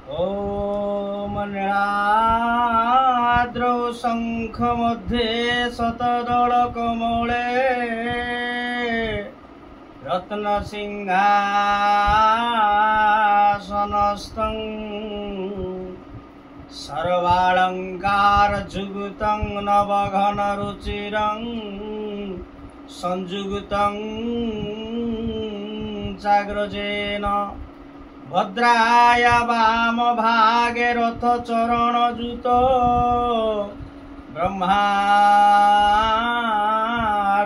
ॐ नीलाद्रौ शंख मध्ये शतदलकमले रत्नसिंहासनस्थं सर्वालंकारयुक्तं नवघनरुचिरं संयुक्तं चाग्रजेन भद्राय वाम भागे रथ चरणजुत ब्रह्मा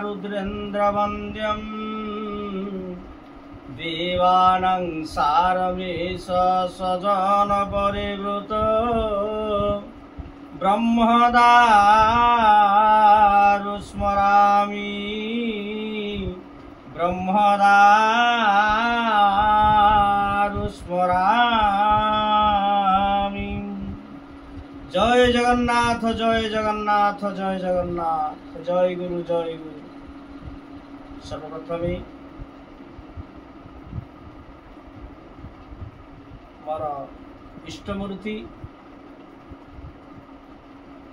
रुद्रेन्द्र वन्द्यं देवानां सारमेश सजन परिवृत ब्रह्मदारु स्मरामि ब्रह्मदारु स्मरामि। जय जगन्नाथ जय जगन्नाथ जय जगन्नाथ जय गुरु जय गुरु। सर्वप्रथम मोर इष्टमूर्ति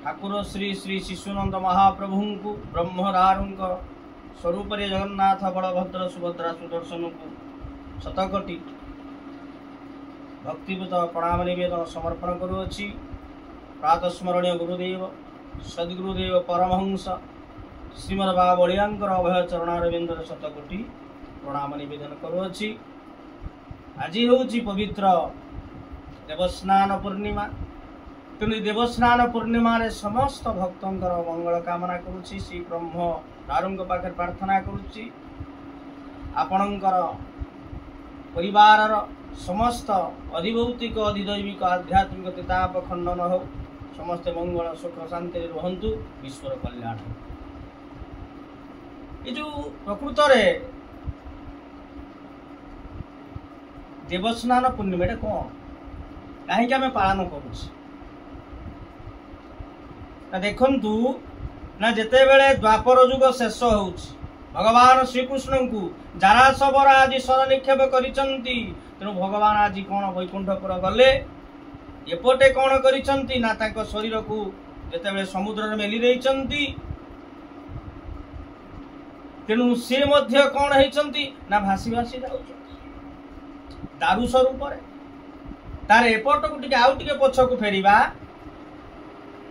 ठाकुर श्री श्री शिशुनंद महाप्रभु को ब्रह्मदारू स्वरूप जगन्नाथ बलभद्र सुभद्रा सुदर्शन को शतकोटि भक्तिपूत प्रणाम निवेदन समर्पण करुअछि। प्रातः स्मरणीय गुरुदेव सद्गुरुदेव परमहंस श्रीमद बाबा बलियांकर अभय चरणारविंदर शतकोटि प्रणाम निवेदन करुअछि। आज होछि पवित्र देवस्नान पूर्णिमा। तेणु देवस्नान पूर्णिमा रे समस्त भक्तंकर मंगल कामना करुछि। श्री ब्रह्म दारुंग पाखे प्रार्थना करुछि आपणकर परिवार समस्त अधिभौतिक अधिदैविक आध्यात्मिक ताप खंडन हो। समस्त मंगल सुख शांति रुहंतु विश्वर कल्याण। ये जो प्रकृत रे देवस्नान पूर्णिमा कौन कहीं आम पालन करुछ देखु ना जिते बेले द्वापर युग शेष हो भगवान श्रीकृष्ण को जारासवर आज सर निक्षेप करिसंती। तेणु भगवान आज कौन वैकुंठपुर गले एपटे कौन करिसंती ना तांको शरीर को जिते बेले समुद्र में मेली देइसंती। तेणु सी मध्य कौन होइसंती ना भासी भासी जाउछ दारू स्वरूप तार एपट को टिके आउ टिके पछकु फेरिबा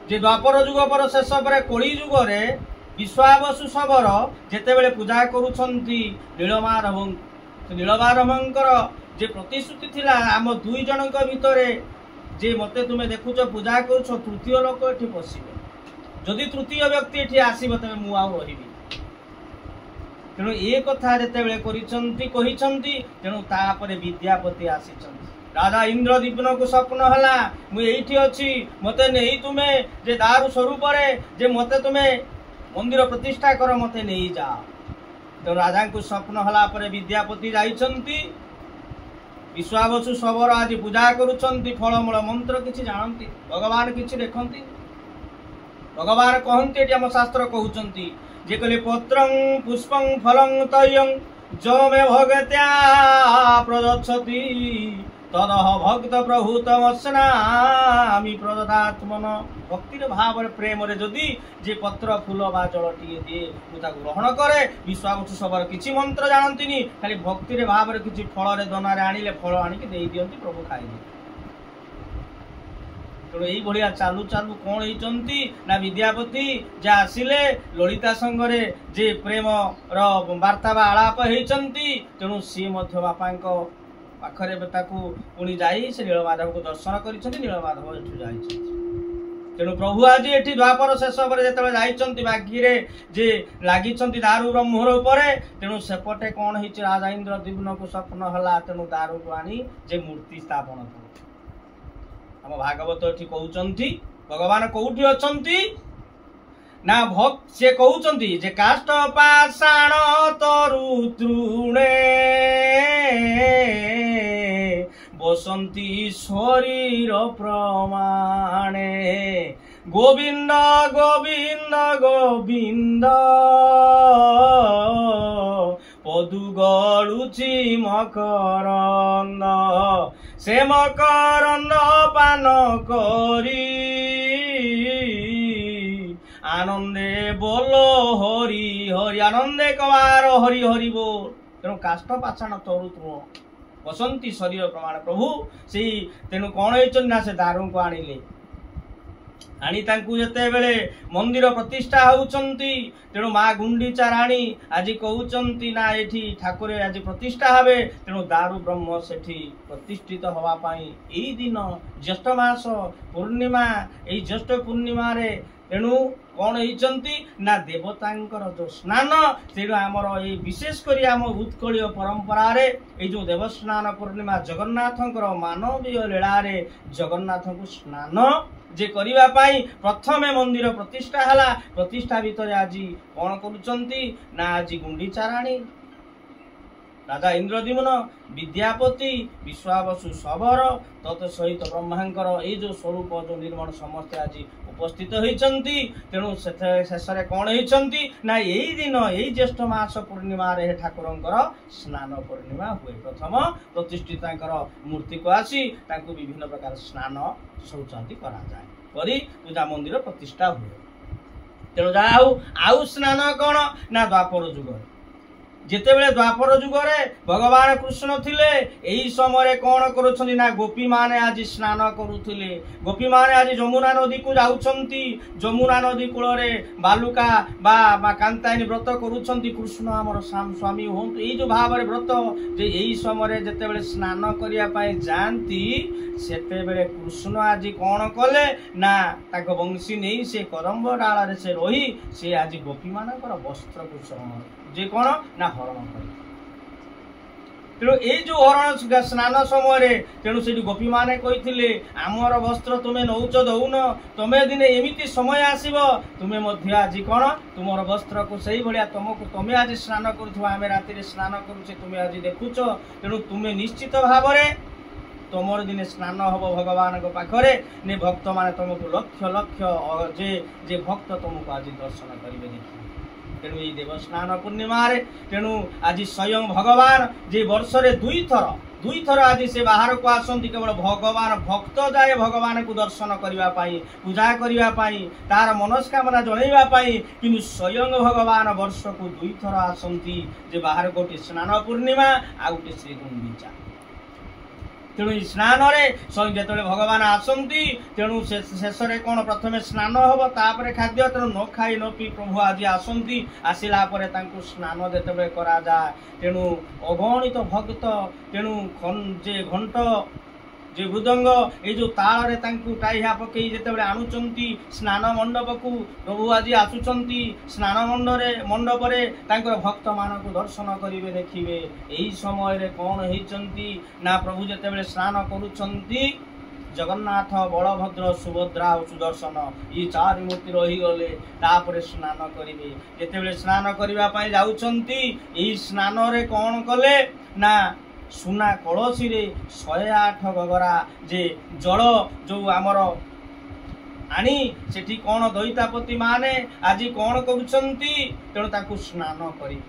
जे द्वापर युग पर शेष पर कली युग रे विश्वावसु शबर जेते बेले पूजा करुछंती नीलमाधव नीलमाधवंकर जे प्रतिश्रुति थिला आम दुई जनक भितरे जे मते तुमे देखुछ पूजा करुछ तृतीय लोक एठी पसिबे जदि तृतीय व्यक्ति एठी आसीबो तबे मु आउ रहिबी। तेणु ए कथा जेते बेले करिसंती कहिसंती तेणु तापरे विद्यापति आसीचंती। राजा इंद्रदीपन को स्वप्न हला मु एठी अछि मते नेही तुमे जे दारू स्वरूप रे जे मते तुमे मंदिर प्रतिष्ठा कर मते नहीं जा। तो राजा को स्वप्न हला परे विद्यापति जाइछंती विश्वावसु शबर आज पूजा करुछंती फलमूल मंत्र किछि जानंती भगवान किछि देखंती। भगवान कहंती एटी हम शास्त्र कहउछंती जे कले पत्रं पुष्पं फलं तयं जो मे भगत्या प्रदच्छति तदह भक्त प्रभुतमस्नामि प्रददात्मन। भक्तिर भाव प्रेम रे जदि जे पत्र फूल बा जल टिए दिए मुझे ग्रहण करे विश्वावसु सबर किछि मंत्र जानती खाली भक्तिर भाव किछि फल रे दनारे आनिले फल आनिक दे दियंती प्रभु खाइबे। तेणु यही भाया चालू चालू कौन होती ना विद्यापति जे आसिले ललिता संगरे जे प्रेम वार्ता आलाप होती। तेणु सी बापा पाखरे पुणी जाई से नीलमाधव को दर्शन करिसेंती नीलमाधव एठु जाइछंती। तेणु प्रभु आज एठी द्वापर शेष पर जेतबे जाइछंती बागीरे जे लागिछंती दारू ब्रह्मर उपरे। तेणु सेपटे कौन होइछ राजा इंद्रदीपन को स्वप्न हला तेणु दारू को आनी जे मूर्ति स्थापन करू। हम भागवत एठी कहउचंती भगवान कोउठी अछंती ना भक्त से कहउचंती जे काष्ठ पाषाण तरु तृणे बसंती शरीर प्रमाणे गोविंद गोविंद गोविंद पदु गलुची मकरंद ସେ ମକରନ୍ଦ ପାନ କରି ଆନନ୍ଦେ ବୋଲ ହରି ହରି ଆନନ୍ଦେ କବାର ହରି ହରି ବୋଲ। ତେଣୁ କାଷ୍ଠ ପାଷାଣ ତରୁ ତୃଣ ବସନ୍ତି ଶରୀର ପ୍ରମାଣ ପ୍ରଭୁ ସେଇ ତେଣୁ କଣ ହେଇଛନ୍ତି ନା ସେ ଦାରୁଙ୍କୁ ଆଣିଲେ ଆଣି ତାଙ୍କୁ ଯେତେବେଳେ ମନ୍ଦିର ପ୍ରତିଷ୍ଠା ହଉଛନ୍ତି ତେଣୁ ମା ଗୁଣ୍ଡିଚା ରାଣୀ ଆଜି କହୁଛନ୍ତି ନା ଏଠି ଠାକୁର ଆଜି ପ୍ରତିଷ୍ଠା ହେବେ। ତେଣୁ ଦାରୁ ବ୍ରହ୍ମ ସେଠି ପ୍ରତିଷ୍ଠିତ ହବା ପାଇଁ ଏଇ ଦିନ ଜ୍ୟେଷ୍ଠ ମାସ ପୂର୍ଣ୍ଣିମା ଏଇ ଜ୍ୟେଷ୍ଠ ପୂର୍ଣ୍ଣିମାରେ ତେଣୁ କଣ ହେଇଛନ୍ତି ନା ଦେବତାଙ୍କର ଯୋଉ ସ୍ନାନ ତେଣୁ ଆମର ଏଇ ବିଶେଷ କରି ଆମ ଉତ୍କଳୀୟ ପରମ୍ପରାରେ ଏଇ ଯୋଉ ଦେବସ୍ନାନ ପୂର୍ଣ୍ଣିମା ଜଗନ୍ନାଥଙ୍କର ମାନବୀୟ ଲୀଳାରେ ଜଗନ୍ନାଥଙ୍କୁ ସ୍ନାନ ଯେ କରିବା ପାଇଁ ପ୍ରଥମେ ମନ୍ଦିର ପ୍ରତିଷ୍ଠା ହେଲା। ପ୍ରତିଷ୍ଠା ଭିତରେ ଆଜି କଣ କରୁଛନ୍ତି ନା ଆଜି ଗୁଣ୍ଡିଚା ରାଣୀ ରାଜା ଇନ୍ଦ୍ରଦ୍ୟୁମ୍ନ ବିଦ୍ୟାପତି ବିଶ୍ୱାବସୁ ଶବର ତତ୍ ସହିତ ବ୍ରହ୍ମାଙ୍କର ଏଇ ଯୋଉ ସ୍ୱରୂପ ଯୋଉ ନିର୍ମାଣ ସମସ୍ତେ ଆଜି ଉପସ୍ଥିତ ହେଇଛନ୍ତି। ତେଣୁ ଶେଷରେ କଣ ହେଇଛନ୍ତି ନା ଏଇ ଦିନ ଏଇ ଜ୍ୟେଷ୍ଠ ମାସ ପୂର୍ଣ୍ଣିମାରେ ଠାକୁରଙ୍କର ସ୍ନାନ ପୂର୍ଣ୍ଣିମା ହୁଏ। ପ୍ରଥମ ପ୍ରତିଷ୍ଠିତାଙ୍କର ମୂର୍ତ୍ତିକୁ ଆସି ତାଙ୍କୁ ବିଭିନ୍ନ ପ୍ରକାର ସ୍ନାନ ଶୌଚାଦି କରାଯାଏ କରି ପୂଜା ମନ୍ଦିର ପ୍ରତିଷ୍ଠା ହୁଏ। ତେଣୁ ଯାହା ହଉ ଆଉ ସ୍ନାନ କଣ ନା ଦ୍ୱାପର ଯୁଗରେ ଯେତେବେଳେ ଦ୍ୱାପର ଯୁଗରେ ଭଗବାନ କୃଷ୍ଣ ଥିଲେ ଏଇ ସମୟରେ କଣ କରୁଛନ୍ତି ନା ଗୋପୀମାନେ ଆଜି ସ୍ନାନ କରୁଥିଲେ। ଗୋପୀମାନେ ଆଜି ଯମୁନା ନଦୀକୁ ଯାଉଛନ୍ତି। ଯମୁନା ନଦୀ କୂଳରେ ବାଲୁକା ବା କାନ୍ତାୟନୀ ବ୍ରତ କରୁଛନ୍ତି। କୃଷ୍ଣ ଆମର ସ୍ୱାମୀ ହୁଅନ୍ତୁ ଏଇ ଯୋଉ ଭାବରେ ବ୍ରତ ଯେ ଏଇ ସମୟରେ ଯେତେବେଳେ ସ୍ନାନ କରିବା ପାଇଁ ଯାଆନ୍ତି ସେତେବେଳେ କୃଷ୍ଣ ଆଜି କଣ କଲେ ନା ତାଙ୍କ ବଂଶୀ ନେଇ ସେ କଦମ୍ବ ଡାଳରେ ସେ ରହି ସେ ଆଜି ଗୋପୀମାନଙ୍କର ବସ୍ତ୍ରକୁ ଯେ କଣ ନା ହରଣ କରି। ତେଣୁ ଏଇ ଯୋଉ ହରଣ ସ୍ନାନ ସମୟରେ ତେଣୁ ସେଠି ଗୋପୀମାନେ କହିଥିଲେ ଆମର ବସ୍ତ୍ର ତୁମେ ନଉଛ ଦଉନ ତମେ ଦିନେ ଏମିତି ସମୟ ଆସିବ ତୁମେ ମଧ୍ୟ ଆଜି କଣ ତୁମର ବସ୍ତ୍ରକୁ ସେଇଭଳିଆ ତମେ ଆଜି ସ୍ନାନ କରୁଥିବ ଆମେ ରାତିରେ ସ୍ନାନ କରୁଛେ ତୁମେ ଆଜି ଦେଖୁଛ। ତେଣୁ ତୁମେ ନିଶ୍ଚିତ ଭାବରେ ତମର ଦିନେ ସ୍ନାନ ହବ ଭଗବାନଙ୍କ ପାଖରେ ନେ ଭକ୍ତମାନେ ତମକୁ ଲକ୍ଷ ଲକ୍ଷ ଯେ ଭକ୍ତ ତମକୁ ଆଜି ଦର୍ଶନ କରିବେ ଦେଖିବେ। ତେଣୁ ଏଇ ଦେବସ୍ନାନ ପୂର୍ଣ୍ଣିମାରେ ତେଣୁ ଆଜି ସ୍ୱୟଂ ଭଗବାନ ଯେ ବର୍ଷରେ ଦୁଇଥର ଆଜି ସେ ବାହାରକୁ ଆସନ୍ତି କେବଳ ଭଗବାନ ଭକ୍ତ ଯାଏ ଭଗବାନଙ୍କୁ ଦର୍ଶନ କରିବା ପାଇଁ ପୂଜା କରିବା ପାଇଁ ତାର ମନସ୍କାମନା ଜଣେଇବା ପାଇଁ। କିନ୍ତୁ ସ୍ୱୟଂ ଭଗବାନ ବର୍ଷକୁ ଦୁଇଥର ଆସନ୍ତି ଯେ ବାହାର ଗୋଟିଏ ସ୍ନାନ ପୂର୍ଣ୍ଣିମା ଆଉ ଗୋଟିଏ ଶ୍ରୀ ଗୁଣ୍ଡିଚା। ତେଣୁ ଏଇ ସ୍ନାନରେ ଯେତେବେଳେ ଭଗବାନ ଆସନ୍ତି ତେଣୁ ଶେଷରେ କଣ ପ୍ରଥମେ ସ୍ନାନ ହବ ତାପରେ ଖାଦ୍ୟ। ତେଣୁ ନ ଖାଇ ନ ପିଇ ପ୍ରଭୁ ଆଜି ଆସନ୍ତି। ଆସିଲା ପରେ ତାଙ୍କୁ ସ୍ନାନ ଯେତେବେଳେ କରାଯାଏ ତେଣୁ ଅଗଣିତ ଭକ୍ତ ତେଣୁ ଯେ ଘଣ୍ଟ ଯେ ମୃଦଙ୍ଗ ଏଇ ଯୋଉ ତାଳରେ ତାଙ୍କୁ ଟାଇହା ପକେଇ ଯେତେବେଳେ ଆଣୁଛନ୍ତି ସ୍ନାନ ମଣ୍ଡପକୁ ପ୍ରଭୁ ଆଜି ଆସୁଛନ୍ତି। ସ୍ନାନ ମଣ୍ଡପରେ ତାଙ୍କର ଭକ୍ତମାନଙ୍କୁ ଦର୍ଶନ କରିବେ ଦେଖିବେ। ଏହି ସମୟରେ କଣ ହେଇଛନ୍ତି ନା ପ୍ରଭୁ ଯେତେବେଳେ ସ୍ନାନ କରୁଛନ୍ତି ଜଗନ୍ନାଥ ବଳଭଦ୍ର ସୁଭଦ୍ରା ଓ ସୁଦର୍ଶନ ଏଇ ଚାରି ମୂର୍ତ୍ତି ରହିଗଲେ ତାପରେ ସ୍ନାନ କରିବେ। ଯେତେବେଳେ ସ୍ନାନ କରିବା ପାଇଁ ଯାଉଛନ୍ତି ଏଇ ସ୍ନାନରେ କଣ କଲେ ନା ସୁନା କଳସୀରେ 108 ଗଗରା ଯେ ଜଳ ଯୋଉ ଆମର ଆଣି ସେଠି କଣ ଦଇତାପତି ମାନେ ଆଜି କଣ କରୁଛନ୍ତି ତେଣୁ ତାଙ୍କୁ ସ୍ନାନ କରି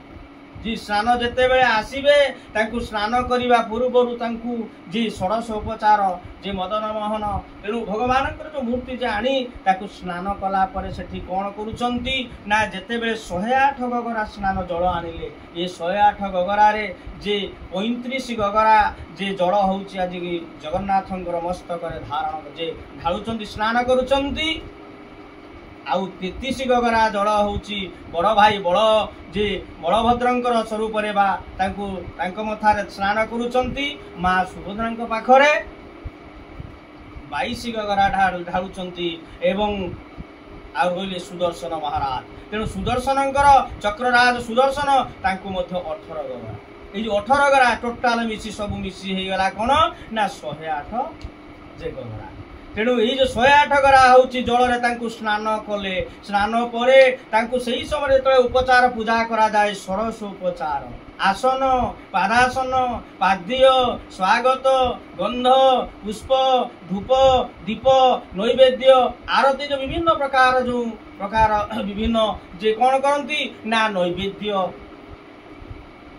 ଯେ ସ୍ନାନ ଯେତେବେଳେ ଆସିବେ ତାଙ୍କୁ ସ୍ନାନ କରିବା ପୂର୍ବରୁ ତାଙ୍କୁ ଯେ ଷୋଡ଼ଶ ଉପଚାର ଯେ ମଦନ ମୋହନ ତେଣୁ ଭଗବାନଙ୍କର ଯୋଉ ମୂର୍ତ୍ତି ଯେ ଆଣି ତାକୁ ସ୍ନାନ କଲା ପରେ ସେଠି କଣ କରୁଛନ୍ତି ନା ଯେତେବେଳେ 108 ଗଗରା ସ୍ନାନ ଜଳ ଆଣିଲେ ଏ 108 ଗଗରାରେ ଯେ 35 ଗଗରା ଯେ ଜଳ ହଉଛି ଆଜି ଜଗନ୍ନାଥଙ୍କର ମସ୍ତକରେ ଧାରଣ ଯେ ଢାଳୁଛନ୍ତି ସ୍ନାନ କରୁଛନ୍ତି। ଆଉ 33 ଗଗରା ଜଳ ହଉଛି ବଡ଼ ଭାଇ ଯେ ବଳଭଦ୍ରଙ୍କର ସ୍ୱରୂପରେ ବା ତାଙ୍କ ମଥାରେ ସ୍ନାନ କରୁଛନ୍ତି। ମା ସୁଭଦ୍ରାଙ୍କ ପାଖରେ 22 ଗଗରା ଢାଳୁଛନ୍ତି ଏବଂ ଆଉ ରହିଲେ ସୁଦର୍ଶନ ମହାରାଜ। ତେଣୁ ସୁଦର୍ଶନଙ୍କର ଚକ୍ରରାଜ ସୁଦର୍ଶନ ତାଙ୍କୁ ମଧ୍ୟ 18 ଗଗରା ଏଇ ଯୋଉ 18 ଗଗରା ଟୋଟାଲ ମିଶି ସବୁ ମିଶି ହେଇଗଲା କଣ ନା 108 ଯେ ଗଗରା। ତେଣୁ ଏଇ ଯୋଉ 108 ଗରା ହଉଛି ଜଳରେ ତାଙ୍କୁ ସ୍ନାନ କଲେ। ସ୍ନାନ ପରେ ତାଙ୍କୁ ସେଇ ସମୟରେ ଯେତେବେଳେ ଉପଚାର ପୂଜା କରାଯାଏ ଷୋଡ଼ଶ ଉପଚାର आसन पादासन पाद्य स्वागत गंध पुष्प धूप दीप नैवेद्य आरती जो विभिन्न प्रकार विभिन्न जे कौन करती ना नैवेद्य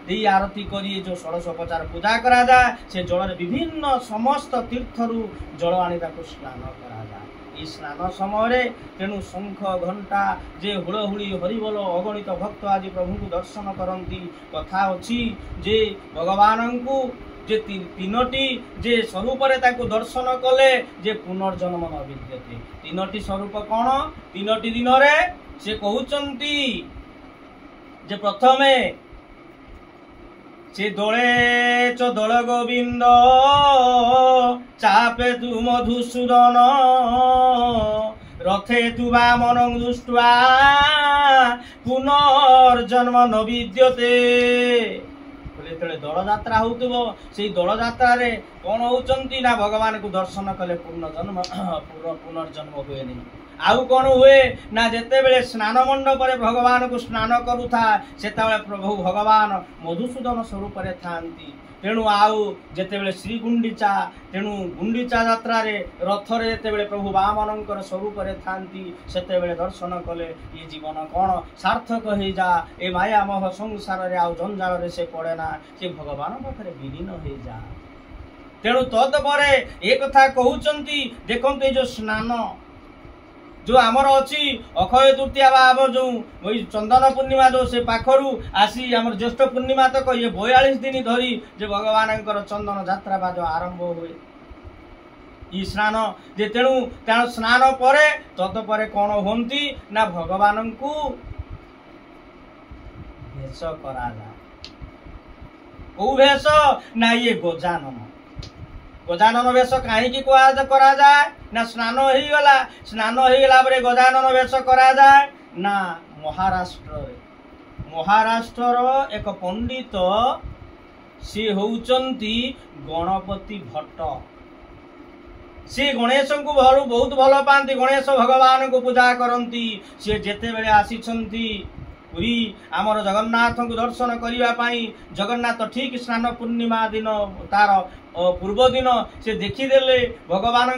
देई आरती करी जो 1650 पूजा करा जाए से जल विभिन्न समस्त तीर्थरू जल आनी स्नान करा जाए। स्नान समय तेणु शंख घंटा जे हुड़हुड़ी हरिबोल अगणित भक्त आज प्रभु को दर्शन करती। कथा अच्छी जे भगवान को जे तीनोटी जे स्वरूप दर्शन कले जे पुनर्जन्म न विद्यते। तीनोटी स्वरूप कौन? तीनोटी दिन रे से कहउचंती जे प्रथमे से दोले च दोल गोविंद चापे तु मधुसूदन रथे तु वामनं दृष्ट्वा पुनर्जन्म न विद्यते। दल यात्रा होउतबो सेई दल यात्रा रे कौन होउचंती ना भगवान को दर्शन कले पुनर्जन्म हुए नहीं। आउ कौन हुए ना जेते बेले स्नान मंडप रे भगवान को स्नान करूथा सेता बेले प्रभु भगवान मधुसूदन स्वरूप रे थांती। तेणु आउ जेते बेले श्री गुंडीचा तेणु गुंडीचा यात्रा रे रथ रे जेते बेले प्रभु वामनंकर स्वरूप रे थांती सेते बेले दर्शन कले ये जीवन कौन सार्थक हो जा। ए माया मोह संसार रे आउ जंजाल रे से पड़े ना से भगवान पाखरे विलीन हो जा। तेणु तदपरे एक कथा कहउचंती देखंते जो स्नान जो आमर अच्छी अक्षय तृतीया जो चंदन पूर्णिमा जो से पाखरु आसी आमर ज्येष्ठ पूर्णिमा तक ये 42 दिन धरी जो भगवान चंदन यात्रा बा जो आरंभ हुए ई स्नान जे तेणु स्नान परे तदपरे कौन होती ना भगवान को भेष करा जाए। कौ भेष ना ये गजानन गजानन वेश कहीं करा जाए ना स्नान हो गला स्नान हो गला बरे गजानन वेश करा जाए ना। महाराष्ट्र एक पंडित सी होउचंती गणपति भट्ट। सी गणेश को बहुत भल पाती गणेश भगवान को पूजा करती। सी जेते बेले आसीछंती पुरी आमर जगन्नाथ को दर्शन करने जगन्नाथ ठीक स्नान पूर्णिमा दिन तार पूर्व दिन से देखीदेले भगवान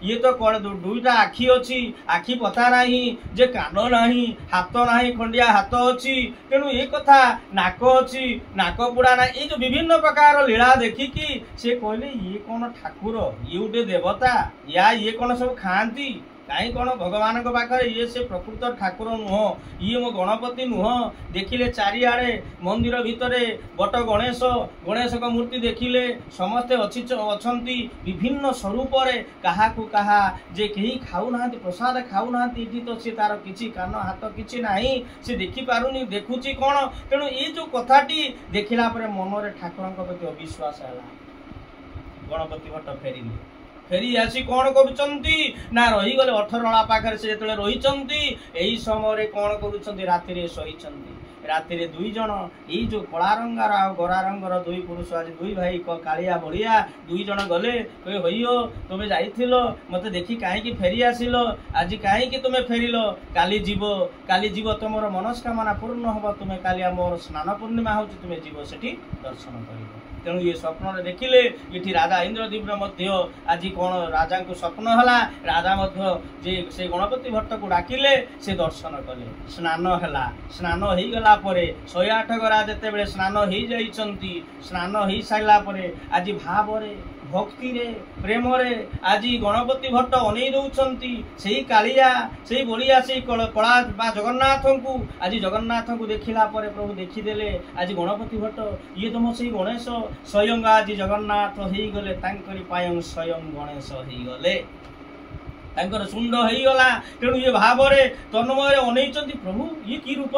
ये तो दुईटा आखि अच्छी आखि पता नहीं जे कान नहीं हाथ नहीं खंडिया हाथ अच्छी तेणु ये कथा नाक अच्छी नाक पुड़ा ना ये जो विभिन्न प्रकार लीला देखिकी से कहले ये कौन ठाकुर ये गोटे देवता या ये कौन सब खाती कहीं कौन भगवान पाखे ये से प्रकृत ठाकुर नुह ये मो गणपति नुह देखिले चारिआडे मंदिर भितर बट गणेश गणेश का मूर्ति देखिले समस्ते अच्छी विभिन्न स्वरूप कहा जे कहीं खाऊना प्रसाद खाऊना तो सी तार किसी कान हाथ किसी नहीं से देखी पारुनी देखुची कौन। तेणु ये जो कथाटी देखला मन ठाकुर प्रति अविश्वास है। गणपति भट्ट फेरी आसी कौन करुचंती ना रही गले 18 पाखे से जो रही यही समय कौन करुचंती राति रे शोईचंती। राति रे दुई जन यही जो कला रंगार आ गोरा रंगर दुई पुरुष आज दुई भाई कालिया बड़िया दुई जन गले कहे होइयो तुमे जाइथिलो मते देखी कहीं फेरी आसिलो आज कहीं तुमे फेरिलो काली जीव तुमर मनस्कामना पूर्ण हम तुमे काली मोर स्नान पूर्णिमा हो तुमे जीव सेठी दर्शन करिवो। तेणु ये स्वप्न देखिले ये राजा इंद्रदीप आज कौन राजा को स्वप्न है राजा जे से गणपति भट्ट को डाकिले से दर्शन कले स्नान है स्नान हो गला 108 गरा जिते बड़े स्नान हो जाइछंती स्नान हो सारा आज भाव भक्ति रे प्रेम रे आज गणपति भट्ट अनै दौरान से कालिया से बड़िया से कला जगन्नाथ को आज जगन्नाथ को देखला प्रभु देखीदेले आज गणपति भट्ट ये तुम से गणेश स्वयं आज जगन्नाथ हो गले पायं स्वयं गणेश हो गले सुंड हो गला। तेणु ये भाव तन्मय अनैचंती प्रभु ये की रूप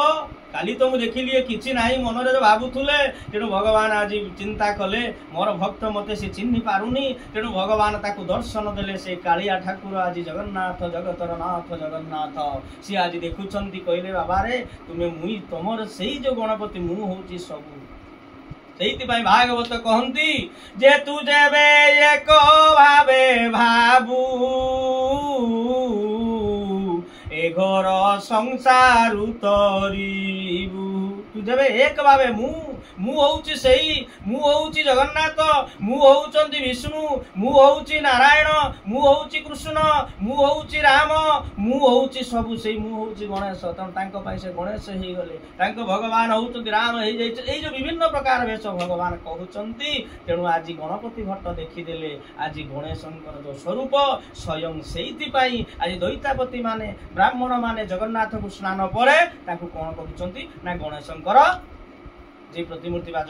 काली तो मुझे देखिली किसी ना मन जो भावुले। तेणु भगवान आज चिंता कले मोर भक्त मते से चिन्ह पारुनी तेणु भगवान ताकू दर्शन देले से कालिया ठाकुर आज जगन्नाथ जगतर नाथ जगन्नाथ सी आज देखुंट कहले बाबा रे तुम्हें मुई तुमर से जो गणपति मु हूँ सबू से भागवत कहती जे तू जेबे एक भावे भाबू ए घर संसार तरीबू तू जेबे एक भावे मु ମୁଁ ହଉଛି ସେଇ, ମୁଁ ହଉଛି ଜଗନ୍ନାଥ, ମୁଁ ହଉଛନ୍ତି ବିଷ୍ଣୁ, ମୁଁ ହଉଛି ନାରାୟଣ, ମୁଁ ହଉଛି କୃଷ୍ଣ, ମୁଁ ହଉଛି ରାମ, ମୁଁ ହଉଛି ସବୁ ସେଇ, ମୁଁ ହଉଛି ଗଣେଶ। ତେଣୁ ତାଙ୍କ ପାଇଁ ସେ ଗଣେଶ ହେଇଗଲେ, ତାଙ୍କ ଭଗବାନ ହଉଛନ୍ତି ରାମ ହେଇଯାଇଛି। ଏଇ ଯୋଉ ବିଭିନ୍ନ ପ୍ରକାର ବେଶ ଭଗବାନ କହୁଛନ୍ତି। ତେଣୁ ଆଜି ଗଣପତି ଭଟ୍ଟ ଦେଖିଦେଲେ ଆଜି ଗଣେଶଙ୍କର ଯୋଉ ସ୍ୱରୂପ ସ୍ୱୟଂ ସେଇଥିପାଇଁ ଆଜି ଦଇତାପତି ମାନେ ବ୍ରାହ୍ମଣ ମାନେ ଜଗନ୍ନାଥଙ୍କୁ ସ୍ନାନ ପରେ ତାଙ୍କୁ କଣ କରୁଛନ୍ତି ନା ଗଣେଶଙ୍କର যে প্রতিমূর্তি বা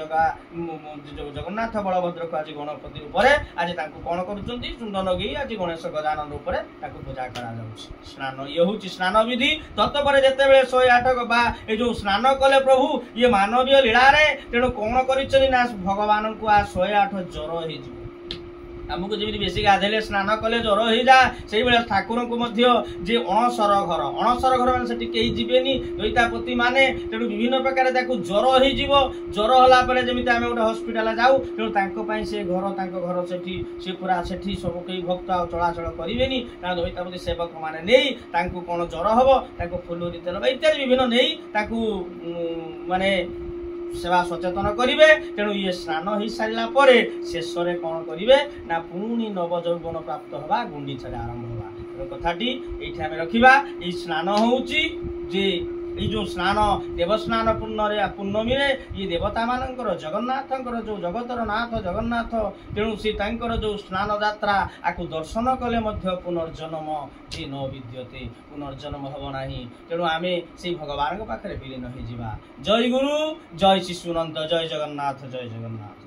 জগন্নাথ বলভদ্রক আজ গণপতি রূপে আজ তাকে কণ করছেন চুন্দ লগাই আজ গণেশ গজানন রূপে তাকে পূজা করা যাচ্ছে। স্নান ইয়ে হচ্ছে স্নান বিধি। ততপরে যেতবে 108 বা এই যে স্নান কলে প্রভু ইয়ে মানবীয় লীলারে তেণু কণ করছেন না ভগবানଙ୍କୁ আ 108 জ্বর হয়ে যাব। ଆମକୁ ଯେମିତି ବେଶୀ ଗାଧେଇଲେ ସ୍ନାନ କଲେ ଜ୍ୱର ହେଇଯାଏ, ସେଇଭଳିଆ ଠାକୁରଙ୍କୁ ମଧ୍ୟ ଯେ ଅଣସର ଘର ମାନେ ସେଠି କେହି ଯିବେନି ଦଇତାପତି ମାନେ। ତେଣୁ ବିଭିନ୍ନ ପ୍ରକାର ତାକୁ ଜ୍ୱର ହେଇଯିବ। ଜ୍ୱର ହେଲା ପରେ ଯେମିତି ଆମେ ଗୋଟେ ହସ୍ପିଟାଲ ଯାଉ, ତେଣୁ ତାଙ୍କ ପାଇଁ ସେ ଘର ତାଙ୍କ ଘର ସେଠି ସେ ପୁରା ସେଠି ସବୁ କେହି ଭକ୍ତ ଆଉ ଚଳାଚଳ କରିବେନି। କାରଣ ଦଇତାପତି ସେବକ ମାନେ ନେଇ ତାଙ୍କୁ କ'ଣ ଜ୍ୱର ହବ, ତାଙ୍କୁ ଫୁଲୁରି ତେଲ ଇତ୍ୟାଦି ବିଭିନ୍ନ ନେଇ ତାକୁ ମାନେ সেবা সচেতন করবে। তেণু ইয়ে স্নান হয়ে সারা পরে শেষে কণ করবে না পুনি নবযৌবন প্রাপ্ত হওয়া গুন্ডিচারে আরম্ভ হওয়া। তেমন কথাটি এইটি আমি রাখবা। এই স্নান হচ্ছে যে এই যে স্নান দেবস্নান ପୂର୍ଣ୍ଣମୀରେ ଇଏ ଦେବତା ମାନଙ୍କର ଜଗନ୍ନାଥଙ୍କର ଯେଉଁ ଜଗତର ନାଥ ଜଗନ୍ନାଥ, ତେଣୁ ସେ ତାଙ୍କର ଯେଉଁ ସ୍ନାନ ଯାତ୍ରା ଆକୁ ଦର୍ଶନ କଲେ ମଧ୍ୟ ପୁନର୍ଜନ୍ମ ଯେ ନ ବିଦ୍ୟତେ, ପୁନର୍ଜନ୍ମ ହେବ ନାହିଁ। ତେଣୁ ଆମେ ସେଇ ଭଗବାନଙ୍କ ପାଖରେ ବିଲୀନ ହେଇଯିବା। ଜୟ ଗୁରୁ, ଜୟ ଶିଶୁନନ୍ଦ, ଜୟ ଜଗନ୍ନାଥ, ଜୟ ଜଗନ୍ନାଥ।